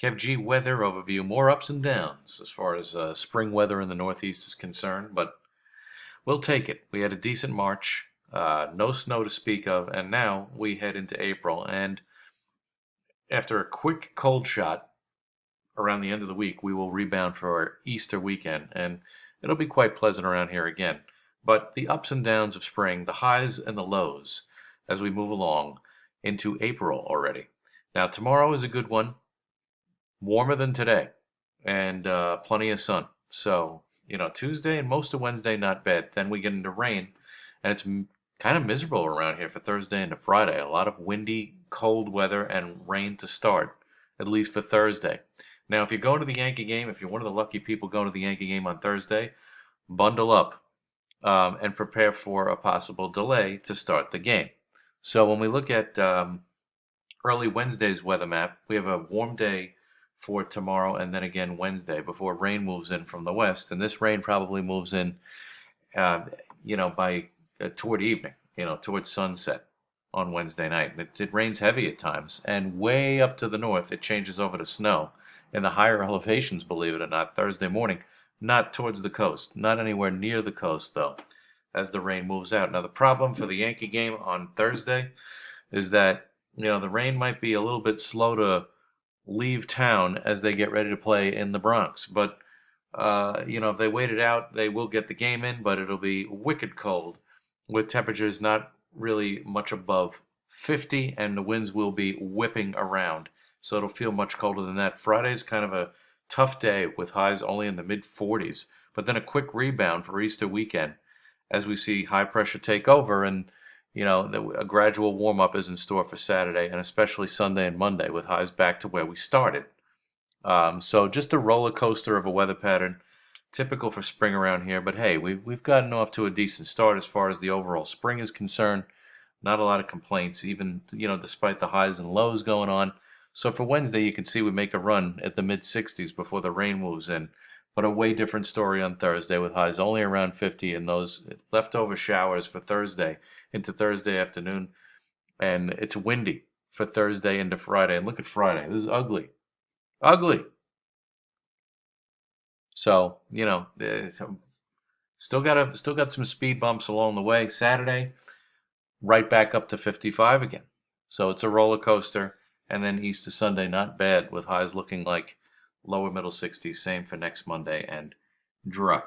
Kev G weather overview. More ups and downs as far as spring weather in the Northeast is concerned, but we'll take it. We had a decent March, no snow to speak of, and now we head into April. And after a quick cold shot around the end of the week, we will rebound for our Easter weekend, and it'll be quite pleasant around here again. But the ups and downs of spring, the highs and the lows as we move along into April already. Now, tomorrow is a good one, warmer than today, and plenty of sun. So, Tuesday and most of Wednesday, not bad. Then we get into rain, and it's kind of miserable around here for Thursday into Friday. A lot of windy, cold weather and rain to start, at least for Thursday. Now, if you're going to the Yankee game, if you're one of the lucky people going to the Yankee game on Thursday, bundle up and prepare for a possible delay to start the game. So when we look at early Wednesday's weather map, we have a warm day for tomorrow and then again Wednesday before rain moves in from the west. And this rain probably moves in, by toward evening, towards sunset on Wednesday night. It rains heavy at times, and way up to the north, it changes over to snow. In the higher elevations, believe it or not, Thursday morning, not towards the coast, not anywhere near the coast, though, as the rain moves out. Now, the problem for the Yankee game on Thursday is that, the rain might be a little bit slow to leave town as they get ready to play in the Bronx. But, if they wait it out, they will get the game in, but it'll be wicked cold with temperatures not really much above 50, and the winds will be whipping around. So it'll feel much colder than that. Friday's kind of a tough day with highs only in the mid 40s, but then a quick rebound for Easter weekend as we see high pressure take over, and a gradual warm up is in store for Saturday and especially Sunday and Monday with highs back to where we started. So just a roller coaster of a weather pattern, typical for spring around here. But hey, we've gotten off to a decent start as far as the overall spring is concerned. Not a lot of complaints, even despite the highs and lows going on. So for Wednesday, you can see we make a run at the mid 60s before the rain moves in. But a way different story on Thursday with highs only around 50 and those leftover showers for Thursday into Thursday afternoon. And it's windy for Thursday into Friday. And look at Friday. This is ugly. Ugly. So, still got some speed bumps along the way. Saturday, right back up to 55 again. So it's a roller coaster. And then Easter Sunday, not bad, with highs looking like lower middle 60s. Same for next Monday and dry.